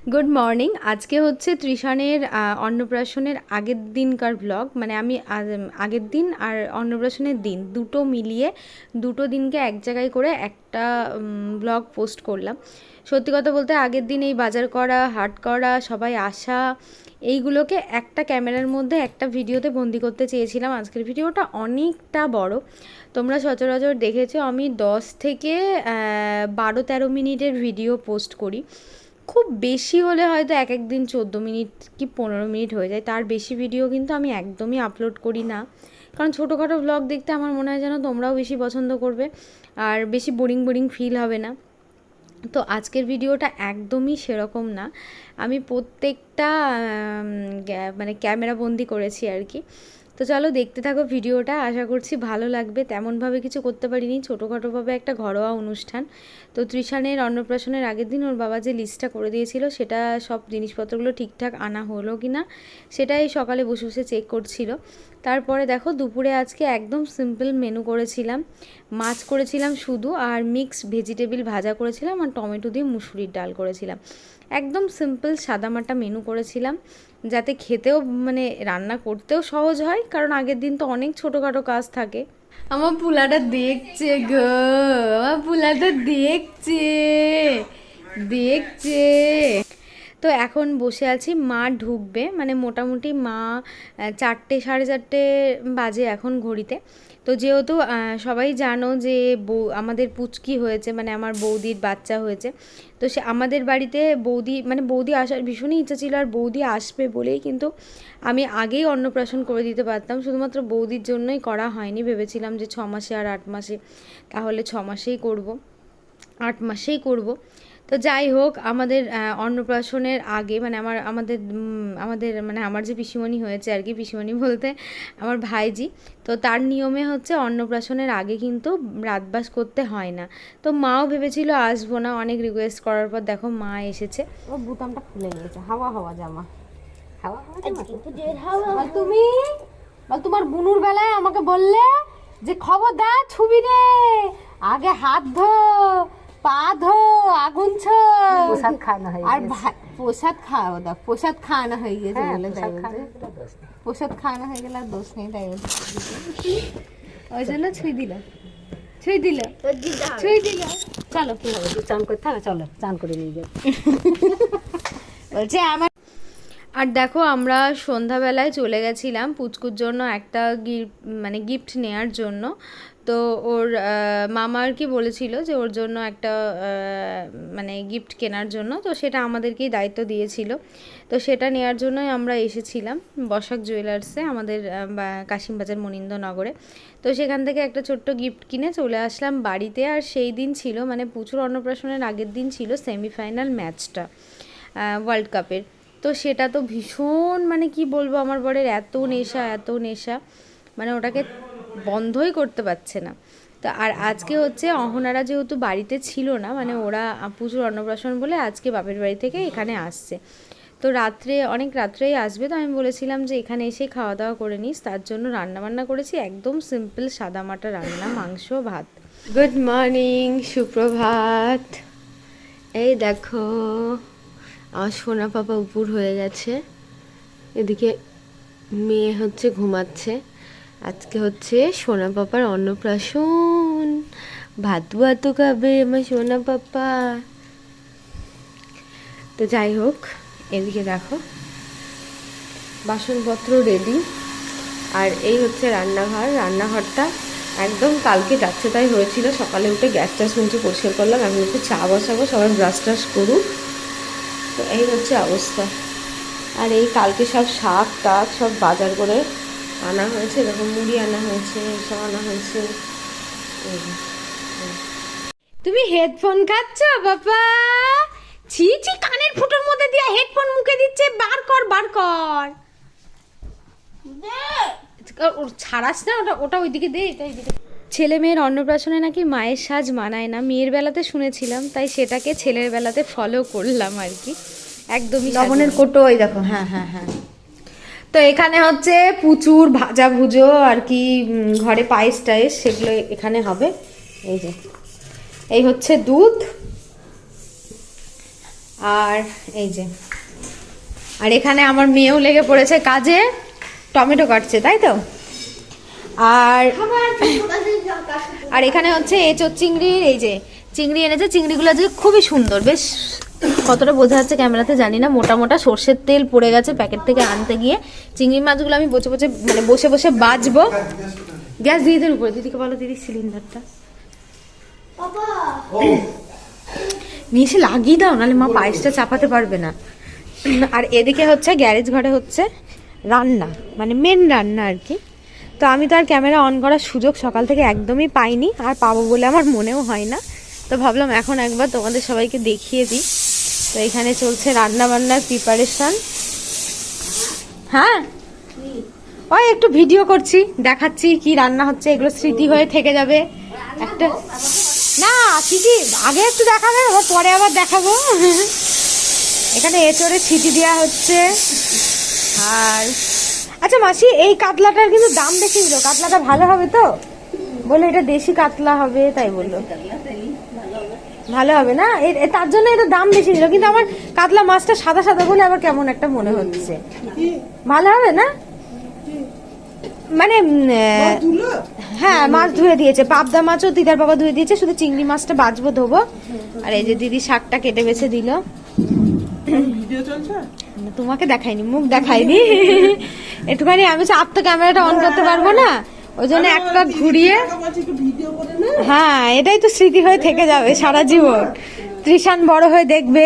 Good morning. আজকে হচ্ছে তৃষানের অন্নপ্রাশনের আগের দিনকার ব্লগ, মানে আমি আগের দিন আর অন্নপ্রাশনের দিন দুটো মিলিয়ে দুটো দিনকে এক জায়গায় করে একটা ব্লগ পোস্ট করলাম। সত্যি কথা বলতে আগের দিন এই বাজার করা, হাট করা, সবাই আসা, এইগুলোকে একটা ক্যামেরার মধ্যে একটা ভিডিওতে বন্দি করতে চেয়েছিলাম। আজকের ভিডিওটা অনেকটা বড়, তোমরা সচরাচর দেখেছো আমি 10 থেকে 12-13 মিনিটের ভিডিও পোস্ট করি। খুব বেশি হলে হয়তো এক দিন 14 মিনিট কি 15 মিনিট হয়ে যায়, তার বেশি ভিডিও কিন্তু আমি একদমই আপলোড করি না। কারণ ছোটোখাটো ব্লগ দেখতে আমার মনে হয় যেন তোমরাও বেশি পছন্দ করবে আর বেশি বোরিং বোরিং ফিল হবে না। তো আজকের ভিডিওটা একদমই সেরকম না, আমি প্রত্যেকটা মানে ক্যামেরা বন্দি করেছি আর কি। তো চলো দেখতে থাকো ভিডিওটা, আশা করছি ভালো লাগবে। তেমনভাবে কিছু করতে পারিনি, ছোটোখাটোভাবে একটা ঘরোয়া অনুষ্ঠান। তো তৃষানের অন্নপ্রাশনের আগের দিন ওর বাবা যে লিস্টটা করে দিয়েছিল সেটা সব জিনিসপত্রগুলো ঠিকঠাক আনা হলো কি না সেটাই সকালে বসে বসে চেক করছিল। তারপরে দেখো দুপুরে আজকে একদম সিম্পল মেনু করেছিলাম, মাছ করেছিলাম শুধু, আর মিক্সড ভেজিটেবিল ভাজা করেছিলাম, আর টমেটো দিয়ে মুসুরির ডাল করেছিলাম। একদম সিম্পল সাদামাটা মেনু করেছিলাম, যাতে খেতেও মানে রান্না করতেও সহজ হয়, কারণ আগের দিন তো অনেক ছোটোখাটো কাজ থাকে। আমার পুলাটা দেখছে গো, আমার পুলাটা দেখছে দেখছে তো এখন বসে আছি, মা ঢুকবে, মানে মোটামুটি মা 4টে 4:30 বাজে এখন ঘড়িতে। তো যেহেতু সবাই জানো যে আমাদের পুচকি হয়েছে, মানে আমার বৌদির বাচ্চা হয়েছে, তো সে আমাদের বাড়িতে বৌদি আসার ভীষণই ইচ্ছা ছিল, আর বৌদি আসবে বলেই কিন্তু আমি আগেই অন্নপ্রাশন করে দিতে পারতাম, শুধুমাত্র বৌদির জন্যই করা হয়নি। ভেবেছিলাম যে 6 মাসে আর 8 মাসে, তাহলে 6 মাসেই করব, 8 মাসেই করব। তো যাই হোক, আমাদের অন্নপ্রাশনের আগে মানে আমাদের মানে আমার যে পিসিমণি হয়েছে আর কি, পিসিমণি বলতে আমার ভাইজি, তো তার নিয়মে হচ্ছে অন্নপ্রাশনের আগে কিন্তু রাতবাস করতে হয় না। তো মাও ভেবেছিল আসবো না, অনেক রিকোয়েস্ট করার পর দেখো মা এসেছে। ও বুতামটা খুলে গেছে, হাওয়া হাওয়া জামা, হাওয়া হাওয়া জামা। তুমি তোমার বুনুর বেলায় আমাকে বললে যে খবরদার ছুবি রে, আগে হাত ধো, পা ধো, আগুন ছো, প্রসাদ খাওয়ানো হয়ে আর প্রসাদ খাওয়া দাও, প্রসাদ খাওয়ানো হয়ে গেছে বলে প্রসাদ খাওয়ানো হয়ে গেলে আর দোষ নেই, তাই ওই জন্য ছুঁই দিল ছুঁই দিল ছুঁই দিল। চলো কি হবে, চান করতে হবে, চলো চান করে নিয়ে যাও বলছে আমার। আর দেখো আমরা সন্ধ্যাবেলায় চলে গেছিলাম পুচকুর জন্য একটা গিফট নেয়ার জন্য। তো ওর মামা আর কি বলেছিল যে ওর জন্য একটা মানে গিফট কেনার জন্য, তো সেটা আমাদেরকেই দায়িত্ব দিয়েছিল। তো সেটা নেওয়ার জন্যই আমরা এসেছিলাম বসাক জুয়েলার্সে, আমাদের কাশিমবাজার মনিন্দনগরে। তো সেখান থেকে একটা ছোট্ট গিফট কিনে চলে আসলাম বাড়িতে। আর সেই দিন ছিল মানে পুচুর অন্নপ্রাশনের আগের দিন ছিল সেমিফাইনাল ম্যাচটা ওয়ার্ল্ড কাপের। তো সেটা তো ভীষণ মানে কি বলবো, আমার বরের এত নেশা মানে ওটাকে বন্ধই করতে পারছে না। তো আর আজকে হচ্ছে অহনারা যেহেতু বাড়িতে ছিল না, মানে ওরা পুজোর অন্নপ্রাশন বলে আজকে বাপের বাড়ি থেকে এখানে আসছে। তো অনেক রাত্রেই আসবে, তো আমি বলেছিলাম যে এখানে এসে খাওয়া দাওয়া করে নিস, তার জন্য রান্নাবান্না করেছি একদম সিম্পল সাদামাটা রান্না, মাংস ভাত। গুড মর্নিং, সুপ্রভাত। এই দেখো আমার সোনা পাপা উপর হয়ে গেছে, এদিকে মেয়ে হচ্ছে ঘুমাচ্ছে। আজকে হচ্ছে সোনা পাপার অন্নপ্রাশন, ভাতু খাবে আমার সোনা পাপা। তো যাই হোক, এদিকে দেখো বাসনপত্র রেডি, আর এই হচ্ছে রান্নাঘরটা একদম কালকে যাচ্ছে তাই হয়েছিল। সকালে উঠে গ্যাস ট্যাস মুছে পরিষ্কার করলাম, এখন একটু চা বসাবো, সবাই ব্রাশ টাশ করুক। তো এই হচ্ছে অবস্থা। আর এই কালকে সব শাক টাক সব বাজার করে আনা হয়েছে, এরকম মুড়ি আনা হয়েছে, সব আনা হয়েছে। তুমি হেডফোন খাচ্ছ বাবা? ছি ছি, কানের ফুটোর মধ্যে দিয়ে হেডফোন মুখে দিচ্ছে, বার কর ছাড়াস না, ওটা ওইদিকে দে, এটা এইদিকে। ছেলে মেয়ের অন্নপ্রাশনে নাকি মায়ের সাজ মানায় না, মেয়ের বেলাতে শুনেছিলাম, তাই সেটাকে ছেলের বেলাতে ফলো করলাম আর কি। একদমই লবণের কোটো, ওই দেখো, হ্যাঁ হ্যাঁ হ্যাঁ। তো এখানে হচ্ছে প্রচুর ভাজা ভুজো আর কি, ঘরে পায়েস টায়েস সেগুলো এখানে হবে। এই যে এই হচ্ছে দুধ, আর এই যে, আর এখানে আমার মেয়েও লেগে পড়েছে কাজে, টমেটো কাটছে, তাই তো। আর এখানে হচ্ছে এঁচোড় চিংড়ির, এই যে চিংড়ি এনেছে, চিংড়িগুলো যে খুবই সুন্দর, বেশ কতটা বোঝা যাচ্ছে ক্যামেরাতে জানি না, মোটা মোটা সর্ষের তেল পড়ে গেছে প্যাকেট থেকে আনতে গিয়ে। চিংড়ি মাছগুলো আমি বসে বসে বাজবো। গ্যাস দিয়ে দেন উপরে, দিদিকে বলো দিদি সিলিন্ডারটা নিয়ে এসে লাগিয়ে দাও, নাহলে মা পায়েসটা চাপাতে পারবে না। আর এদিকে হচ্ছে গ্যারেজ ঘরে হচ্ছে রান্না, মানে মেন রান্না আর কি। তো আমি তো আর ক্যামেরা অন করার সুযোগ সকাল থেকে একদমই পাইনি, আর পাবো বলে আমার মনেও হয় না। তো ভাবলাম এখন একবার তোমাদের সবাইকে দেখিয়ে দিই। তো এখানে চলছে রান্না বান্নার প্রিপারেশন। হ্যাঁ, ওই একটু ভিডিও করছি, দেখাচ্ছি কি রান্না হচ্ছে, এগুলো স্মৃতি হয়ে থেকে যাবে একটা। না কি কি আগে একটু দেখাবে, পরে আবার দেখাবো। এখানে এঁচড়ে ছিটি দেওয়া হচ্ছে। আর আচ্ছা মাসি, এই কাতলাটার কিন্তু দাম বেশি ছিল, কাতলাটা ভালো হবে তো? বলে এটা দেশি কাতলা হবে, তাই বললো। ভালো হবে না, তার জন্য এটা দাম বেশি ছিল, কিন্তু আমার কাতলা মাছটা সাদা সাদা বলে আবার কেমন একটা মনে হচ্ছে। ভালো হবে না মানে, হ্যাঁ মাছ ধুয়ে দিয়েছে, পাবদা মাছও দিদার বাবা ধুয়ে দিয়েছে, শুধু চিংড়ি মাছটা বাজবো ধোবো। আর এই যে দিদি শাকটা কেটে বেছে দিল। তোমাকে দেখাইনি, মুখ দেখাইনি একটুখানি, আমি আর তো ক্যামেরাটা অন করতে পারবো না, ওই জন্য একটা ঘুরিয়ে। হ্যাঁ, এটাই তো স্মৃতি হয়ে থেকে যাবে সারা জীবন। তৃষান বড় হয়ে দেখবে,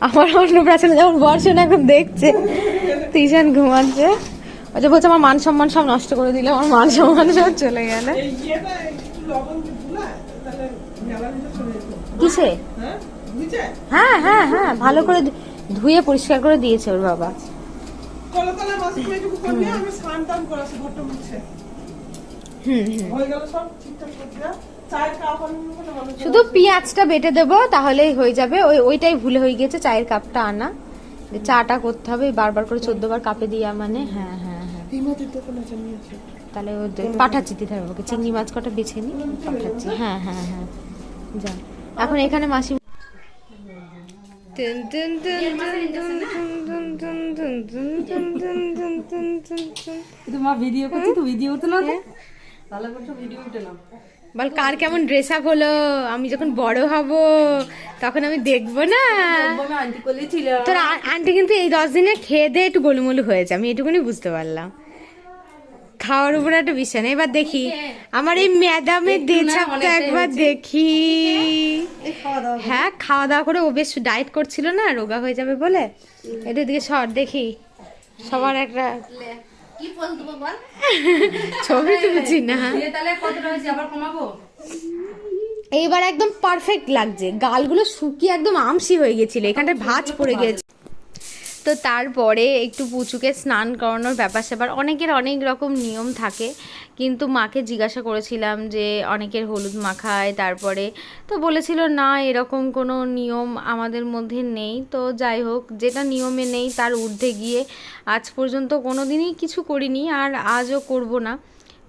আমার অন্নপ্রাশনে যেমন বর্ষণ এখন দেখছে, তৃষান ঘুমাচ্ছে। ওই যে বলছে আমার মান সম্মান সব নষ্ট করে দিলে, আমার মান সম্মান সব চলে গেল। কিসে? হ্যাঁ হ্যাঁ হ্যাঁ, ভালো করে ধুয়ে পরিষ্কার করে দিয়েছে ওর বাবা। শুধু পেঁয়াজটা বেটে দেবো, তাহলেই হয়ে যাবে। ওইটাই ভুলে হয়ে গেছে, চায়ের কাপটা আনা, চাটা করতে হবে বারবার করে 14 বার কাপে দিয়া, মানে হ্যাঁ হ্যাঁ হ্যাঁ। তাহলে পাঠাচ্ছি দিদার বাবাকে, চিংড়ি মাছ কটা বেছে নি পাঠাচ্ছি। হ্যাঁ হ্যাঁ হ্যাঁ, যা। এখন এখানে মাসি ভিডিও করছি, তো ভিডিও উঠে না, ভালো করে ভিডিও উঠে না। বল কার কেমন ড্রেস আপ হলো, আমি যখন বড় হব তখন আমি দেখবো না। তোর আন্টি কিন্তু এই 10 দিনে খেয়ে দিয়ে একটু গোলুমলু হয়েছে, আমি এটুকুনি বুঝতে পারলাম। খাওয়ার উপরে একটা বিশ্বাস নেই। এবার দেখি আমার এই ম্যাডামের দেছাপটা একবার দেখি। হ্যাঁ, খাওয়া দাওয়া করে ও বেশ ডায়েট করছিল না, রোগা হয়ে যাবে বলে। এটা দিকে সর দেখি, সবার একটা ছবি তুলছি না। এইবার একদম পারফেক্ট লাগছে, গালগুলো শুকিয়ে একদম আমসি হয়ে গেছিল, এখানটা ভাঁজ পড়ে গেছে। তো তারপরে একটু পুচুকে স্নান করানোর ব্যাপার স্যাপার, অনেকের অনেক রকম নিয়ম থাকে, কিন্তু মাকে জিজ্ঞাসা করেছিলাম যে অনেকের হলুদ মাখায়, তারপরে তো বলেছিল না এরকম কোনো নিয়ম আমাদের মধ্যে নেই। তো যাই হোক, যেটা নিয়মে নেই তার ঊর্ধ্বে গিয়ে আজ পর্যন্ত কোনো দিনই কিছু করিনি, আর আজও করব না।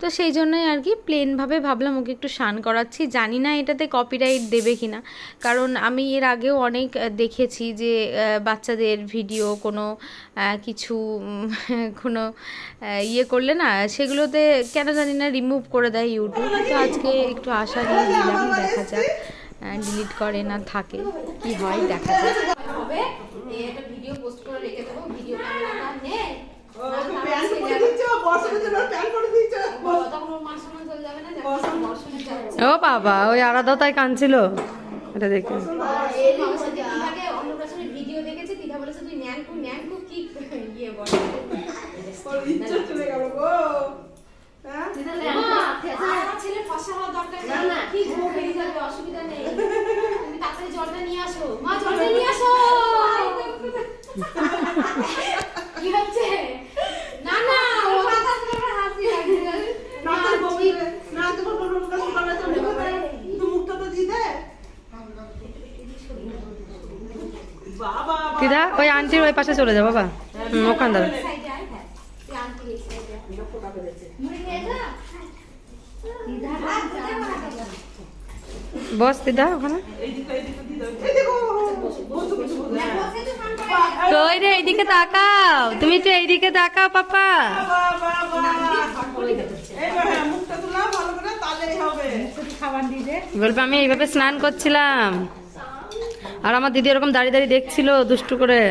তো সেই জন্যই আর কি প্লেনভাবে ভাবলাম ওকে একটু স্নান করাচ্ছি। জানি না এটাতে কপিরাইট দেবে কিনা, কারণ আমি এর আগেও অনেক দেখেছি যে বাচ্চাদের ভিডিও কোনো কিছু কোনো ইয়ে করলে না, সেগুলোতে কেন জানি না রিমুভ করে দেয় ইউটিউব। তো আজকে একটু আশা নিয়ে দিলাম, দেখা যাক ডিলিট করে না থাকে, কি হয় দেখা যাক। একটা ভিডিও পোস্ট করে রেখে দেবো, ভিডিও ও বাবা, ওই আলাদা তাই কাঁদছিল, এটা দেখে ভিডিও দেখেছে। দিদা বলেছে তুই ন্যানকু ন্যানকু কি ইয়ে বলে, চলে গেল গো। ছেলে ফসা হওয়া দরকার নেই, কি বেরিয়ে যাবে, অসুবিধা নেই, তুমি তাড়াতাড়ি জলটা নিয়ে আসো, মা জলটা নিয়ে আসো। কি হচ্ছে? না না, ও কথা শুনে হাসি লাগছে না, না তোমার বড় বড় কথা তো তুমি মুখটা তো দি দে। দিদা ওই আন্টির ওই পাশে চলে যাও বাবা, ওখান দাও। বস দিদা ওখানে কই রে, এইদিকে তাকাও, তুমি তো এইদিকে তাকাও পাপা। বলবে আমি এইভাবে স্নান করছিলাম আর আমার দিদি এরকম দাঁড়িয়ে দাঁড়িয়ে দেখছিল দুষ্টু করে।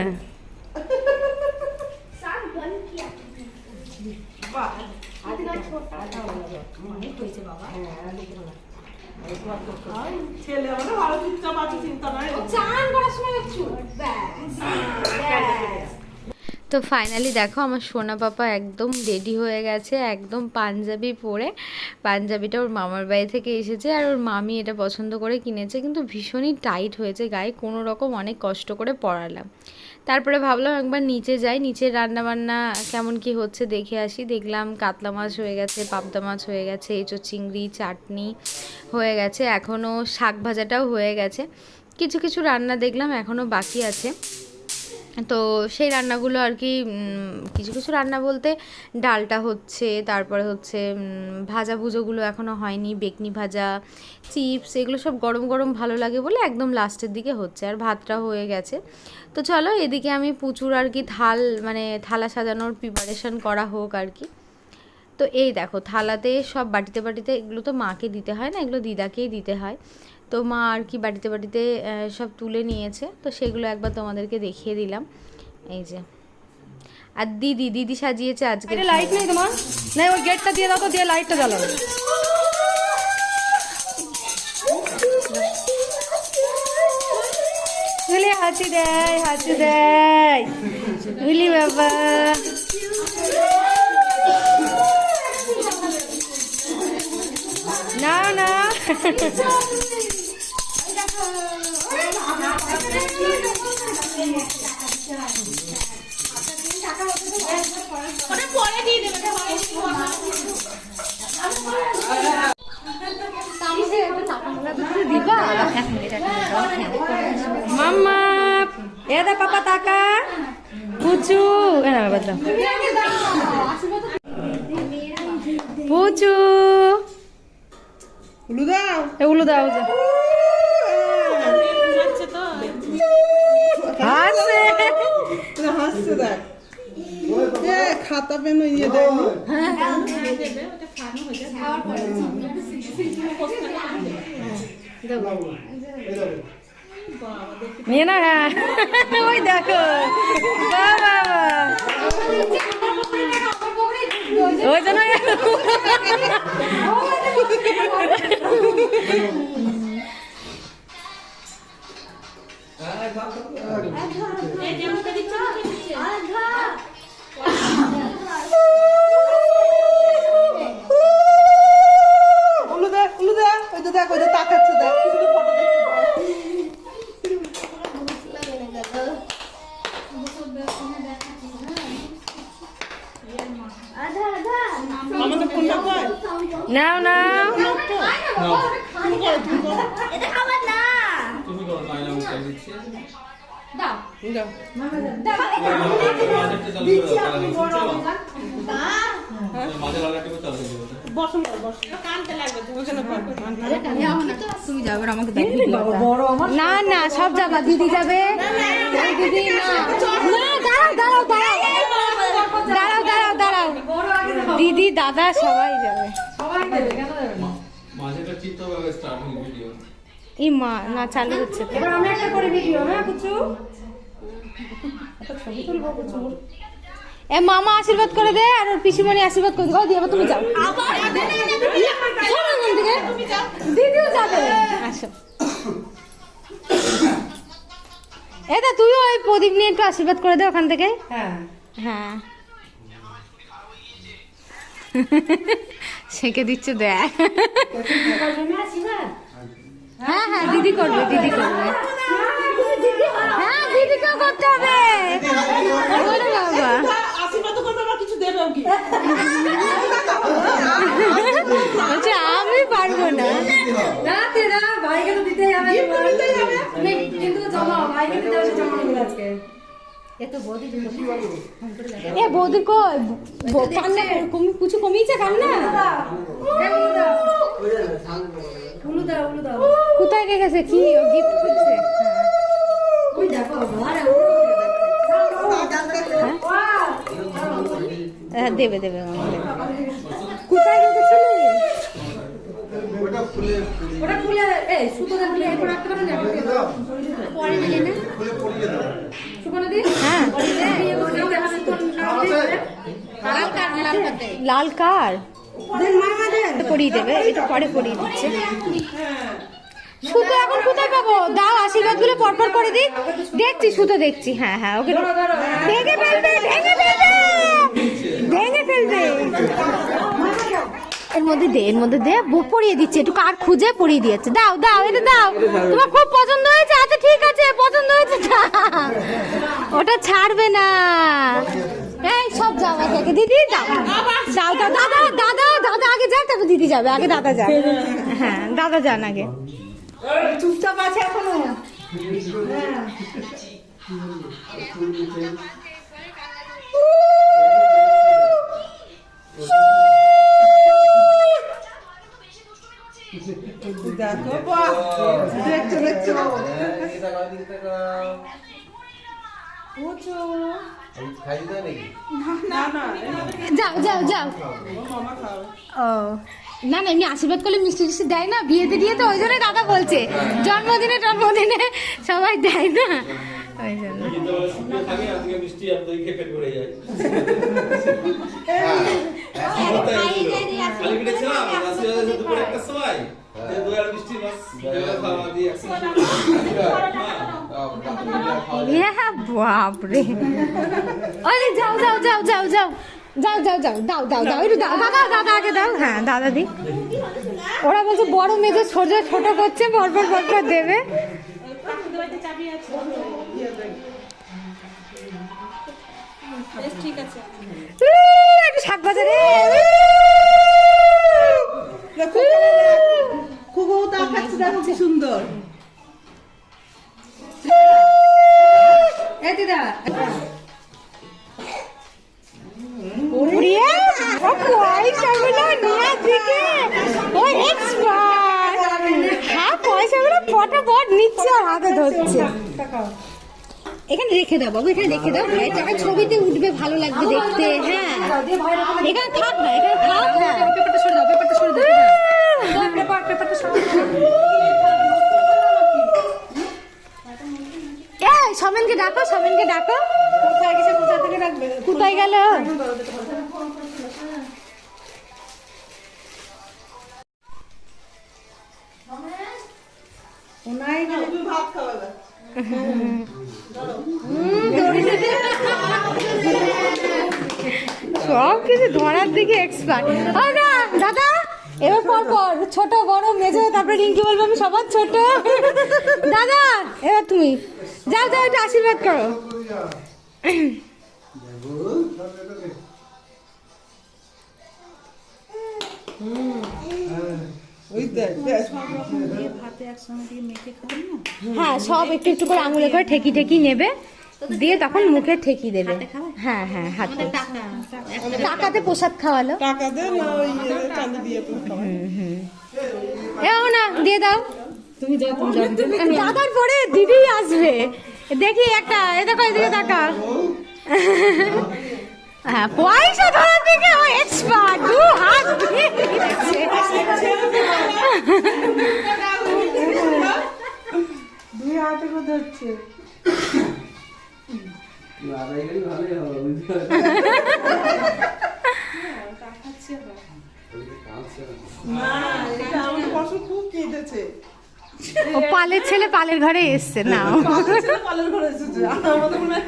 তো ফাইনালি দেখো আমার সোনা পাপা একদম রেডি হয়ে গেছে, একদম পাঞ্জাবি পরে। পাঞ্জাবিটা ওর মামার বাড়ি থেকে এসেছে আর ওর মামি এটা পছন্দ করে কিনেছে, কিন্তু ভীষণই টাইট হয়েছে গায়ে, কোনো রকম অনেক কষ্ট করে পরালাম। তারপরে ভাবলাম একবার নিচে যাই, নিচের রান্নাবান্না কেমন কি হচ্ছে দেখে আসি। দেখলাম কাতলা মাছ হয়ে গেছে, পাবদা মাছ হয়ে গেছে, এঁচোড় চিংড়ি, চাটনি হয়ে গেছে, এখনও শাক ভাজাটাও হয়ে গেছে। কিছু কিছু রান্না দেখলাম এখনও বাকি আছে। তো সেই রান্নাগুলো আর কি, কিছু কিছু রান্না বলতে ডালটা হচ্ছে, তারপরে হচ্ছে ভাজা ভুজোগুলো এখনও হয়নি, বেকনি ভাজা, চিপস, এগুলো সব গরম গরম ভালো লাগে বলে একদম লাস্টের দিকে হচ্ছে, আর ভাতটা হয়ে গেছে। তো চলো এদিকে আমি প্রচুর আর কি থালা সাজানোর প্রিপারেশন করা হোক আর কি। তো এই দেখো থালাতে সব বাটিতে বাটিতে, এগুলো তো মাকে দিতে হয় না, এগুলো দিদাকেই দিতে হয়। তো মা আর কি বাটিতে বাটিতে সব তুলে নিয়েছে, তো সেগুলো একবার তোমাদেরকে দেখিয়ে দিলাম। এই যে, আর দিদি সাজিয়েছে আজকে। লাইট নেই তোমার? না, ওই গেটটা দিয়ে দাও তো, দিয়ে লাইটটা জ্বালাও। হাসি দেয়, হাসি দেয় বুঝলি বাবা। না না মাম্মা এদা পাপা তাকা পুচু পুচু উলু দাও হাসছে দেখ, খাতা পেন ইয়ে দেয়নি। নিয়ে না, হ্যাঁ ওই দেখো বাবা, ওই জন্য তাকাচ্ছে দেখ, ফটো দেখতে নাও নাও না না সব যাবা, দিদি যাবে, দিদি না, দাঁড়াও দাঁড়াও দাঁড়াও দাঁড়াও, দিদি দাদা সবাই যাবে। ই মা না চালু হচ্ছে তো। এবার আমি একটা করে ভিডিও, হ্যাঁ কিছু ছবি তুলবো কিছু। এ মামা আশীর্বাদ করে দে আর ওর পিসিমণি আশীর্বাদ করে দাও, দিয়ে তুমি যাও, দিদিও যাবে। আসো এটা তুইও ওই প্রদীপ নিয়ে একটু আশীর্বাদ করে দে ওখান থেকে। হ্যাঁ হ্যাঁ সেঁকে দিচ্ছে দেখ। হ্যাঁ হ্যাঁ দিদি করবে, দিদি করবে, হ্যাঁ দিদিকেও করতে হবে। ওরে বাবা বলছে আমি পারবো না, ভাইকে তো দিতেই হবে, কিন্তু জমা ভাইকে দিতে হবে, জমা নেবে আজকে। এ বৌদির কান্না কিছু কমিয়েছে কান্না। কোথায় রেখেছে কি গিফট খুঁজছে? হ্যাঁ দেবে দেবে মামা দেবে। কোথায় রেখেছিলি? হ্যাঁ লাল কার পরিয়ে দেবে, এটা পরে পরিয়ে দিচ্ছে। সুতো এখন কোথায় পাবো? দাও আশীর্বাদ গুলো পরপর করে দিই। দেখছি সুতো দেখছি। হ্যাঁ হ্যাঁ ওকে ভেঙে ফেলবে ভেঙে ফেলবে ভেঙে ফেলবে। এর মধ্যে দে, এর মধ্যে দে, পরিয়ে দিচ্ছে একটু কার খুঁজে পরিয়ে দিয়েছে। দাও দাও এটা দাও, তোমার খুব পছন্দ হয়েছে। আচ্ছা ঠিক আছে পছন্দ হয়েছে, ওটা ছাড়বে না। এই সব যাও একে একে। দিদি দাও দাও দাও দাদা দাদা দাদা আগে যাক, তারপর দিদি যাবে। আগে দাদা যাক। হ্যাঁ দাদা যান আগে। চুপচাপ আছে এখনো। দেখো বাহ, দেখছো দেখছো। না না যাও যাও যাও। মামা খাবে। ও না না এমনি আশীর্বাদ করলে মিষ্টি টিষ্টি দেয় না বিয়েতে দিয়ে, তো ওই জন্য দাদা বলছে জন্মদিনে জন্মদিনে সবাই দেয় না ওই জন্য। বাপরে ওই যাও যাও যাও যাও যাও যাও যাও যাও দাও দাও দাও একটু দাও দাদা দাদা আগে দাও। হ্যাঁ দাদা দি। ওরা বলছে বড় মেজে ছোট ছোট করছে, পরপর পরপর দেবে। একটু শাক বাজারে খুব দেখাচ্ছে, দেখো কি সুন্দর। এই দিদা পয়সাগুলো ফটাফট নিচ্ছে আর হাতে ধরছে। এখানে রেখে দাও বাবু, এখানে রেখে দাও। এটা ছবিতে উঠবে, ভালো লাগবে দেখতে। হ্যাঁ এখানে থাক না, এখানে থাক। পেপারটা সরে দাও, পেপারটা সরে দাও, পেপারটা সরে দাও। এই সমেনকে ডাকো, সমেনকে ডাকো। কোথায় গেছে, কোথা থেকে রাখবে? কোথায় গেল? ওনাই গেলে তুমি ভাত খাওয়াবে। সব কিছু ধরার দিকে এক্সপার্ট। দাদা এবার পর পর ছোট বড় মেজো, তারপরে রিঙ্কি বলবো আমি সবার ছোট। দাদা এবার তুমি যাও যাও, একটু আশীর্বাদ করো। ওই দেখ দেখ। হ্যাঁ সব একটু একটু করে আঙুলে করে ঠেকি ঠেকি নেবে, দিয়ে তখন মুখে ঠেকি দেবে। হ্যাঁ হ্যাঁ হাতে। টাকাতে প্রসাদ খাওয়ালো। টাকা দে না ওই চাঁদি দিয়ে তুমি খাও। এও না দিয়ে দাও। তুমি যাও, তুমি যাও। দাদার পরে দিদি আসবে। দেখি একটা, এ দেখো এদিকে টাকা। হ্যাঁ পয়সা ধরার দিকে ও এক্সপার্ট, দু হাত দিয়ে দিচ্ছে। দুই হাতে করে ধরছে। না এটা আমার পছন্দ, খুব কেঁদেছে। ও পালের ছেলে পালের ঘরে এসছে না। পালের ঘরে এসেছে। আমাদের মনে হয়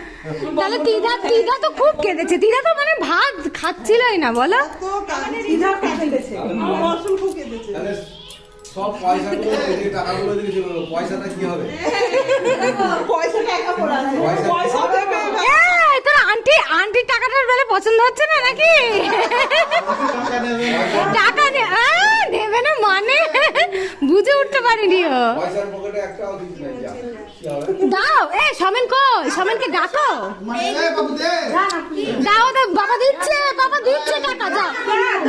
তাহলে তিদা তো খুব কেঁদেছে। তিদা তো মানে ভাত খাচ্ছিলই না, বলো। তো দিদা কেঁদেছে, আমার পছন্দ খুব কেঁদেছে। সব পয়সাগুলো এই টাকাগুলো দিয়েছিল, পয়সাটা কি হবে? পয়সা টাকা পড়া আছে, পয়সা দেবে। এই তোর আন্টির টাকাটার বেলা পছন্দ হচ্ছে না নাকি? টাকা নেবে না মানে বুঝে উঠতে পারিনি ও। পয়সার পকেটে একটাও দিতে নাই। দাও, এ সমেন কই? সমেনকে ডাকো। মানে এ বাবু দে দাও দাও, বাবা দিচ্ছে টাকা। যাও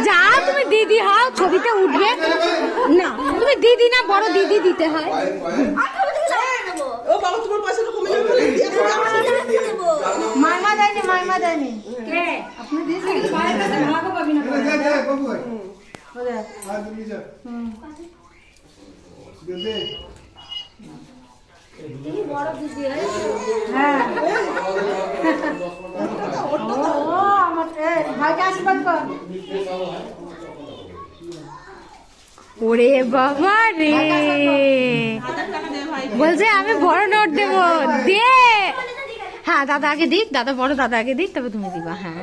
যাও, তুমি দিদি হও, ছবিতে উঠবে না। তুমি দিদি না, বড় দিদি দিতে হয়। ও বাবা তোমার পয়সাটা কমে যাবে বলে দিয়ে আসো মাইমা দেয়নি কে? আপনি দিয়েছেন? বাইরে কাছে ভাগও পাবি না। দে দে বাবু আর তুমি যা দে দে হ্যাঁ। ও আমার ভাইকে আশীর্বাদ কর। ওরে বাবা রে, বলছে আমি বড় নোট দেবো, দে। হ্যাঁ দাদা আগে দিক, বড় দাদা আগে দিক, তবে তুমি দিবা। হ্যাঁ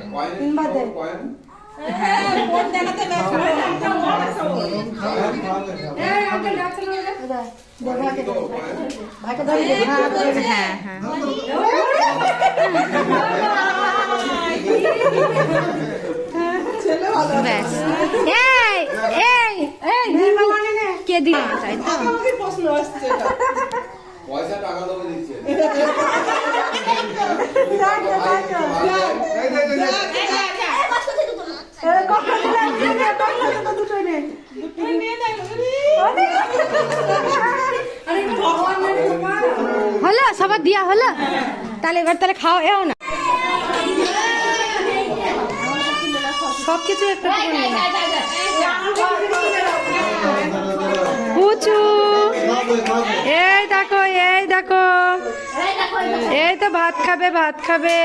হ্যাঁ হ্যাঁ ব্যাস। কে দিল তাই তো? আমাকে প্রশ্ন আসছে এটা পয়সা টাকা দেবো দিচ্ছে এই দে দে দে হলো, সবার দিয়া হলো। তাহলে এবার খাও, এও না সবকিছু একটা পুচু। এই দেখো এই তো ভাত খাবে।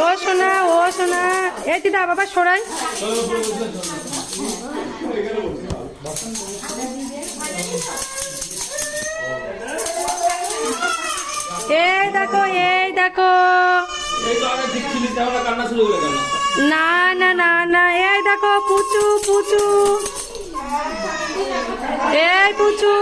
ও সোনা এই দিদা বাবা সরাই। এই দেখো না, এই দেখো পুচু এই পুচু।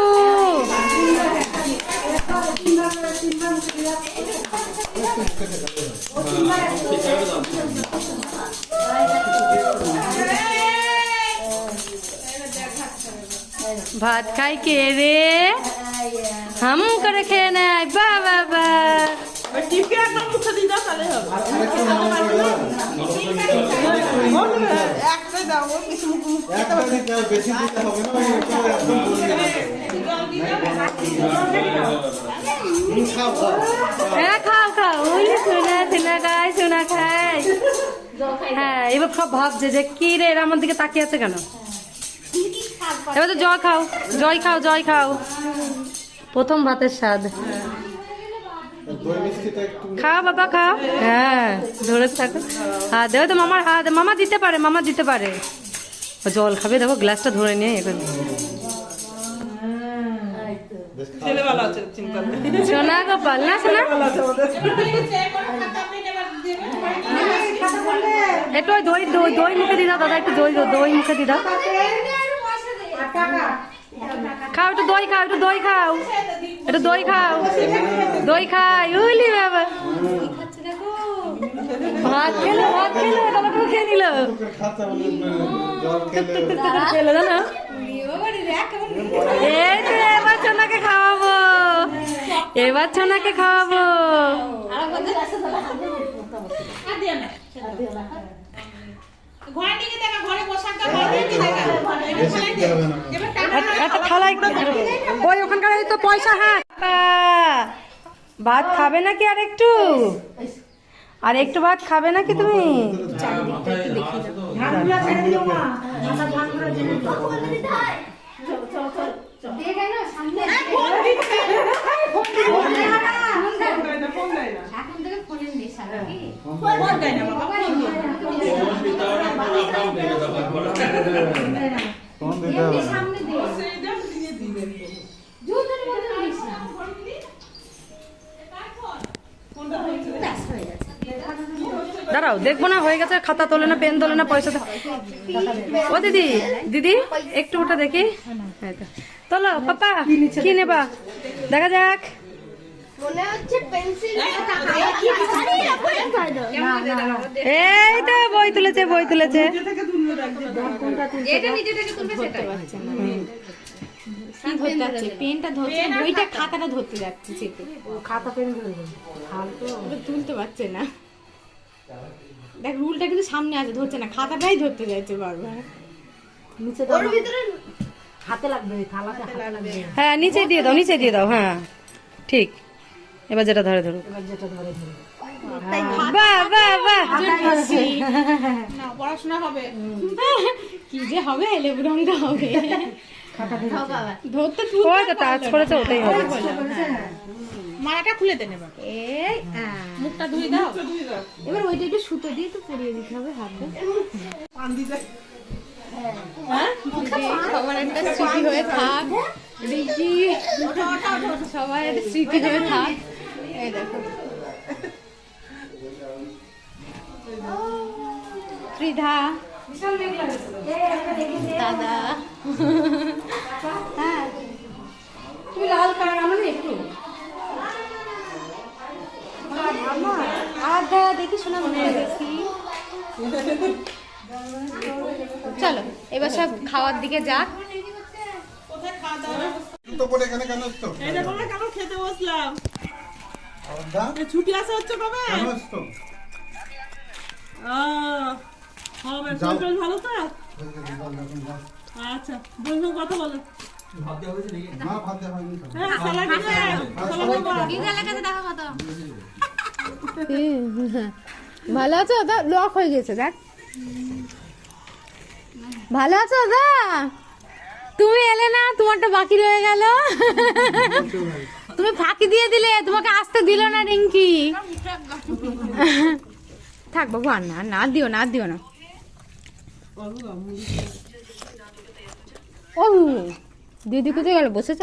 ভাত খাই কে রে? হাম করে খেয়ে নেয়। বাবা টিপে একটা মুখে দিয়ে দাও তাহলে হবে একটা দাও ও কিছু মুখ একটা দিতে বেশি দিতে হবে না একদম খাও ওই সোনা খাই। হ্যাঁ এবার সব ভাবছে যে কি রে এরা আমার দিকে তাকিয়ে আছে কেন। এবার তো জয় খাও। প্রথম ভাতের স্বাদ। খাও বাবা খাও। হ্যাঁ ধরে থাকো। হ্যাঁ দেবো তো মামার হাত, মামা দিতে পারে। জল খাবে, দেখো গ্লাসটা ধরে নিয়ে এবার। ছেলেবেলা আছে চিন্তা নেই সোনা গোপাল না সোনা, একটু দই মুখে দিদা দাদা, একটু দই মুখে দিদা। খাও একটু দই খাই। উইলি বাবা ভাত খেলো দাদা তো খেয়ে নিল। খেলো জানো। এই তো এবার সোনাকে খাওয়াবো। ওই ওখানকার তো পয়সা। হ্যাঁ ভাত খাবে নাকি আর একটু ভাত খাবে নাকি তুমি? দাঁড়াও দেখবো না, হয়ে গেছে। খাতা তোলে না, পেন তোলে না, পয়সা। ও দিদি একটু ওটা দেখি। তোলো পাপা, কি নেবা দেখা যাক। এই তো বই তুলেছে। কি ধরতে যাচ্ছে? পেনটা ধরছে, বইটা খাতাটা ধরতে যাচ্ছে চেপে। খাতা পেন ধরবে ফালতু ওটা তুলতে পারছে না। দেখ রুলটা কিন্তু সামনে আছে, ধরছে না, খাতাটাই ধরতে যাচ্ছে বারবার। নিচে দাও না। হাতে লাগবে থালাতে হাতে লাগবে হ্যাঁ নিচে দিয়ে দাও, নিচে দিয়ে দাও। হ্যাঁ ঠিক, এবার যেটা ধরে ধরো। এবার যেটা ধরে ধরে বাহ বাহ বাহ, না পড়াশোনা হবে। কি যে হবে, লেবু রঙটা হবে। ধরতে ওই তো টাচ করেছে, ওটাই হবে। মালাটা খুলে দেন এবার, এই মুখটা ধুয়ে দাও। এবার ওইটা একটু সুতো দিয়ে একটু পরিয়ে দিতে হবে হাতে। পান দিতে সবার একটা স্মৃতি হয়ে থাক রিঙ্কি, সবার একটা স্মৃতি হয়ে থাক। এই দেখো ত্রিধা, দাদা, হ্যাঁ তুমি লাল কালার আমার একটু আধা দেখি শোনা মনে দেখি। চলো এবার সব খাওয়ার দিকে যাক। তো পরে এখানে কেন আসছো? এই দেখো না কেন খেতে বসলাম। আলাদা? এই ছুটি আসা হচ্ছে কবে? কেন আসছো? হবে যাও। শরীর ভালো তো? আচ্ছা বলবো কথা বলো। না ভাত দেওয়া হয়নি তো। হ্যাঁ সালাদ দিবে, সালাদ দেবো। ভালো আছো দাদা? লক হয়ে গেছে দেখ। ভালো আছো দাদা? তুমি এলে না, তোমারটা বাকি রয়ে গেল। তুমি ফাঁকি দিয়ে দিলে, তোমাকে আসতে দিল না রিঙ্কি। থাক বাবু, আর না, না দিও না, আর দিও না। ও দিদি কোথায় গেল? বসেছ?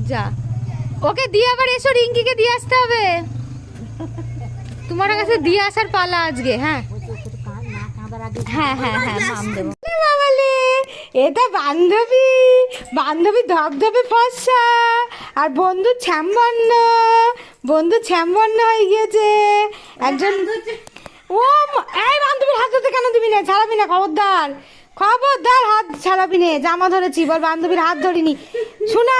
যা, ওকে দিয়ে আবার এসো, রিঙ্কিকে দিয়ে আসতে হবে। তোমার কাছে দিয়ে আসার পালা আজকে। হ্যাঁ হ্যাঁ হ্যাঁ হ্যাঁ মাম দেবো। বাবালে, এটা বান্ধবী, বান্ধবী ধবধবে ফর্সা, আর বন্ধু ছ্যামবর্ণ, বন্ধু ছ্যামবর্ণ হয়ে গিয়েছে একজন। ও এই বান্ধবীর হাত ধরতে কেন দিবি না? ছাড়াবি না, খবরদার খবরদার, হাত ছাড়াবি না। জামা ধরেছি, বল বান্ধবীর হাত ধরিনি। শোনা,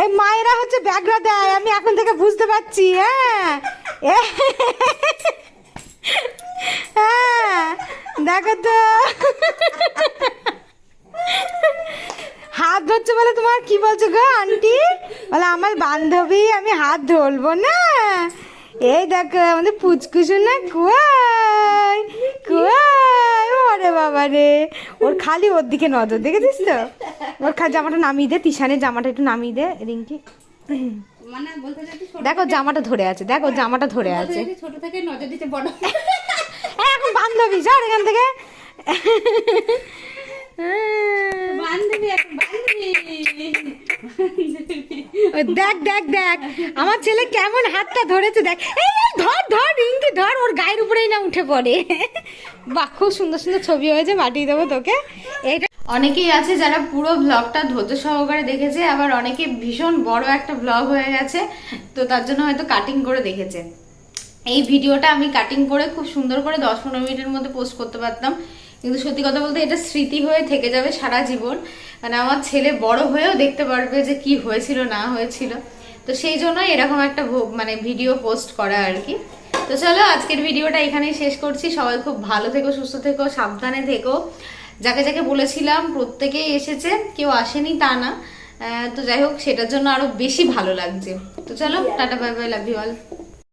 এই মায়েরা হচ্ছে ব্যাগরা দেয়, আমি এখন থেকে বুঝতে পারছি। হ্যাঁ হ্যাঁ দেখো তো, হাত ধরছে বলে তোমার কি বলছো গো আন্টি? বলে আমার বান্ধবী, আমি হাত ধরবো না। এই দেখো আমাদের পুচকুসু না, কুয়াই কুয়াই। ওরে বাবা রে, ওর খালি ওর দিকে নজর, দেখেছিস তো? ওর খালি জামাটা নামিয়ে দে, তিশানের জামাটা একটু নামিয়ে দে রিঙ্কি। দেখো জামাটা ধরে আছে, দেখো জামাটা ধরে আছে। ছোট থেকে নজর দিতে বড় এখন বান্ধবী, সর এখান থেকে। দেখ দেখ দেখ আমার ছেলে কেমন হাতটা ধরেছে, দেখ। এই ধর ধর রিঙ্কি ধর, ওর গায়ের উপরেই না উঠে পড়ে। বাহ, খুব সুন্দর সুন্দর ছবি হয়েছে, পাঠিয়ে দেবো তোকে। এইটা অনেকেই আছে যারা পুরো ব্লগটা ধৈর্য সহকারে দেখেছে, আবার অনেকে ভীষণ বড় একটা ব্লগ হয়ে গেছে, তো তার জন্য হয়তো কাটিং করে দেখেছে। এই ভিডিওটা আমি কাটিং করে খুব সুন্দর করে 10-15 মিনিটের মধ্যে পোস্ট করতে পারতাম, কিন্তু সত্যি কথা বলতে এটা স্মৃতি হয়ে থেকে যাবে সারা জীবন। মানে আমার ছেলে বড় হয়েও দেখতে পারবে যে কি হয়েছিল না হয়েছিল, তো সেই জন্য এরকম একটা মানে ভিডিও পোস্ট করা আর কি। তো চলো আজকের ভিডিওটা এখানেই শেষ করছি। সবাই খুব ভালো থেকো, সুস্থ থেকো, সাবধানে থেকো। যাকে যাকে বলেছিলাম প্রত্যেকেই এসেছে, কেউ আসেনি তা না। তো যাই হোক, সেটার জন্য আরো বেশি ভালো লাগছে। তো চলো tata, bye bye, love you all.